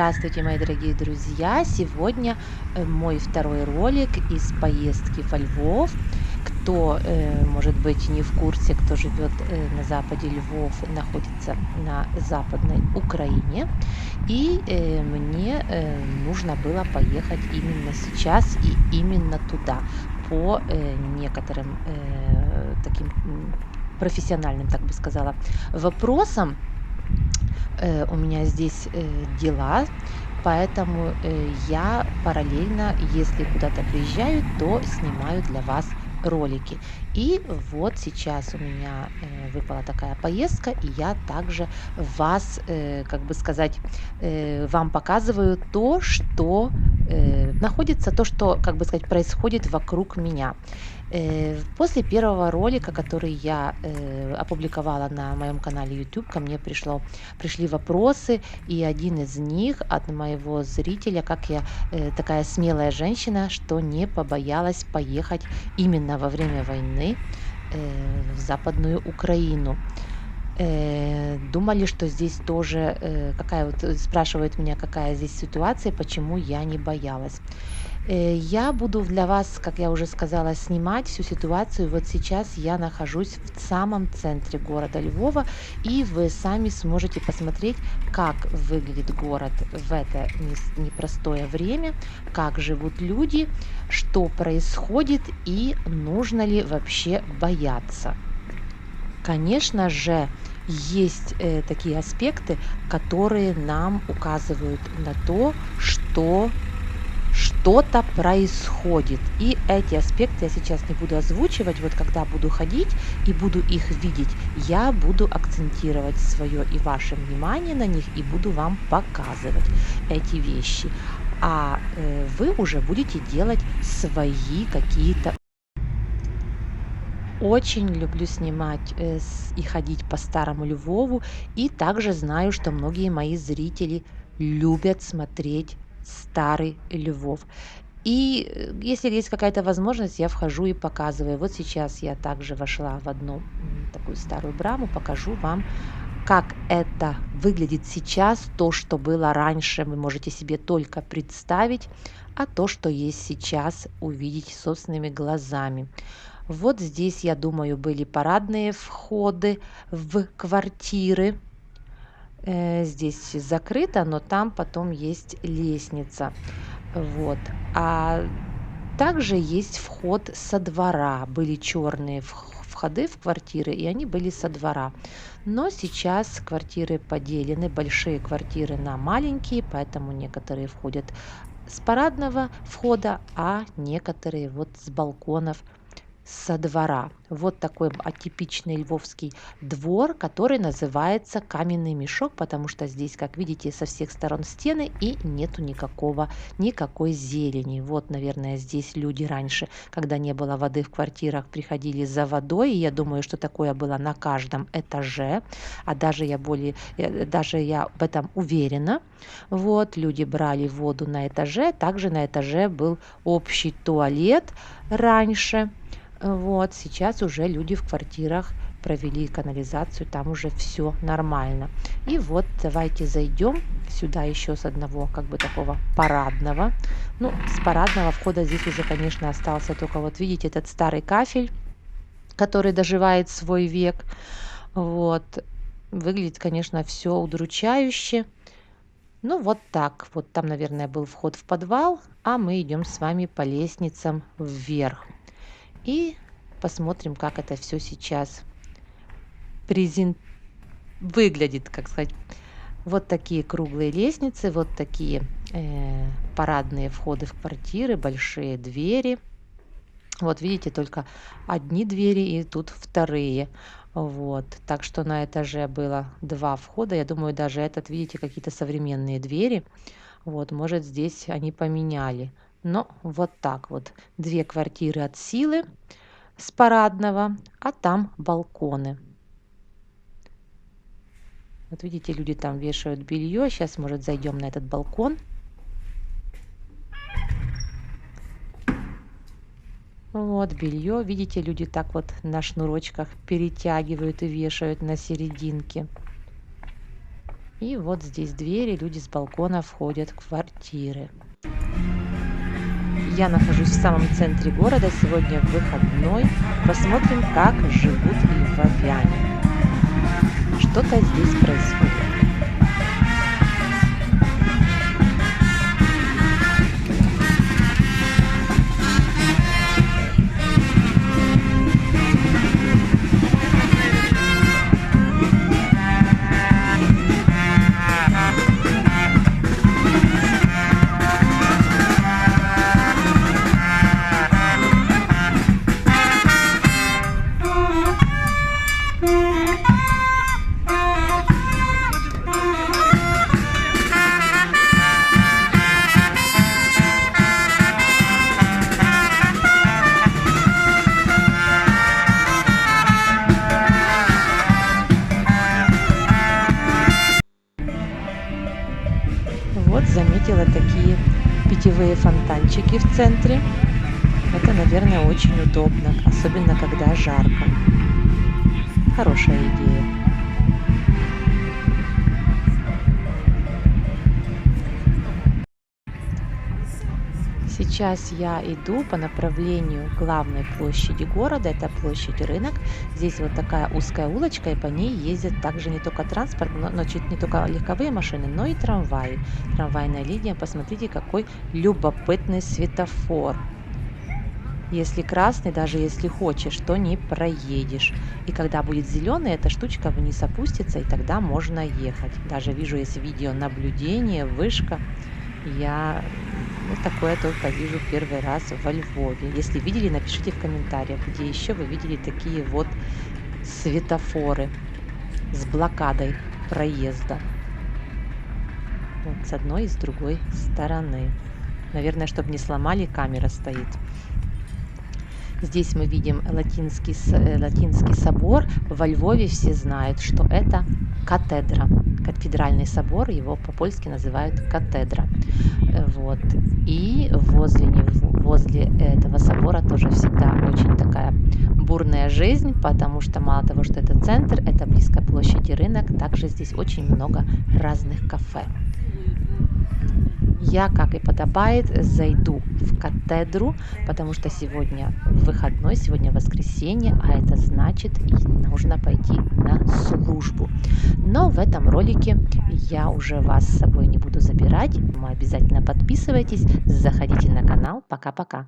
Здравствуйте, мои дорогие друзья! Сегодня мой второй ролик из поездки во Львов. Кто, может быть, не в курсе, кто живет на западе Львов, находится на западной Украине. И мне нужно было поехать именно сейчас и именно туда по некоторым таким профессиональным, так бы сказала, вопросам. У меня здесь, дела, поэтому, я параллельно, если куда-то приезжаю, то снимаю для вас ролики. И вот сейчас у меня, выпала такая поездка, и я также вас, как бы сказать, вам показываю то, что, находится, то, что, как бы сказать, происходит вокруг меня. После первого ролика, который я, опубликовала на моем канале YouTube, ко мне пришли вопросы, и один из них от моего зрителя, как я, такая смелая женщина, что не побоялась поехать именно во время войны, в Западную Украину. Думали, что здесь тоже, какая вот, спрашивают меня, какая здесь ситуация, почему я не боялась. Я буду для вас, как я уже сказала, снимать всю ситуацию. Вот сейчас я нахожусь в самом центре города Львова, и вы сами сможете посмотреть, как выглядит город в это непростое время, как живут люди, что происходит и нужно ли вообще бояться. Конечно же, есть такие аспекты, которые нам указывают на то, что что-то происходит. И эти аспекты я сейчас не буду озвучивать. Вот когда буду ходить и буду их видеть, я буду акцентировать свое и ваше внимание на них и буду вам показывать эти вещи. А вы уже будете делать свои какие-то. Очень люблю снимать и ходить по старому Львову. И также знаю, что многие мои зрители любят смотреть старый Львов. И если есть какая-то возможность, я вхожу и показываю. Вот сейчас я также вошла в одну такую старую браму, покажу вам, как это выглядит сейчас, то, что было раньше, вы можете себе только представить, а то, что есть сейчас, увидеть собственными глазами. Вот здесь, я думаю, были парадные входы в квартиры. Здесь закрыто, но там потом есть лестница. Вот. А также есть вход со двора. Были черные входы в квартиры, и они были со двора. Но сейчас квартиры поделены, большие квартиры на маленькие, поэтому некоторые входят с парадного входа, а некоторые вот с балконов со двора. Вот такой атипичный львовский двор, который называется каменный мешок, потому что здесь, как видите, со всех сторон стены и нету никакой зелени. Вот, наверное, здесь люди раньше, когда не было воды в квартирах, приходили за водой. И я думаю, что такое было на каждом этаже. А даже я в этом уверена. Вот, люди брали воду на этаже. Также на этаже был общий туалет раньше. Вот, сейчас уже люди в квартирах провели канализацию, там уже все нормально. И вот давайте зайдем сюда еще с одного, как бы такого парадного. Ну, с парадного входа здесь уже, конечно, остался только, вот видите, этот старый кафель, который доживает свой век. Вот. Выглядит, конечно, все удручающе. Ну, вот так. Вот там, наверное, был вход в подвал, а мы идем с вами по лестницам вверх. И посмотрим, как это все сейчас презен выглядит, как сказать. Вот такие круглые лестницы, вот такие, парадные входы в квартиры, большие двери. Вот видите, только одни двери и тут вторые. Вот. Так что на этаже было 2 входа. Я думаю, даже этот, видите, какие-то современные двери. Вот, может, здесь они поменяли. Но вот так вот. 2 квартиры от силы с парадного, а там балконы. Вот видите, люди там вешают белье. Сейчас, может, зайдем на этот балкон. Вот белье, видите, люди так вот на шнурочках перетягивают и вешают на серединке. И вот здесь двери, люди с балкона входят в квартиры. Я нахожусь в самом центре города, сегодня выходной. Посмотрим, как живут львовяне. Что-то здесь происходит. Вот заметила такие питьевые фонтанчики в центре. Это, наверное, очень удобно, особенно когда жарко. Хорошая идея. Сейчас я иду по направлению главной площади города, это площадь Рынок. Здесь вот такая узкая улочка, и по ней ездят также не только транспорт, но чуть не только легковые машины, но и трамваи. Трамвайная линия, посмотрите, какой любопытный светофор. Если красный, даже если хочешь, то не проедешь. И когда будет зеленый, эта штучка вниз опустится, и тогда можно ехать. Даже вижу, есть видеонаблюдение, вышка. Я вот такое только вижу первый раз во Львове. Если видели, напишите в комментариях, где еще вы видели такие вот светофоры с блокадой проезда. Вот с одной и с другой стороны. Наверное, чтобы не сломали, камера стоит. Здесь мы видим Латинский собор. Во Львове все знают, что это катедра. Кафедральный собор, его по-польски называют катедра. Вот. И возле этого собора тоже всегда очень такая бурная жизнь, потому что мало того, что это центр, это близко площади Рынок, также здесь очень много разных кафе. Я, как и подобает, зайду в катедру, потому что сегодня выходной, сегодня воскресенье, а это значит, нужно пойти на службу. Но в этом ролике я уже вас с собой не буду забирать. Обязательно подписывайтесь, заходите на канал. Пока-пока.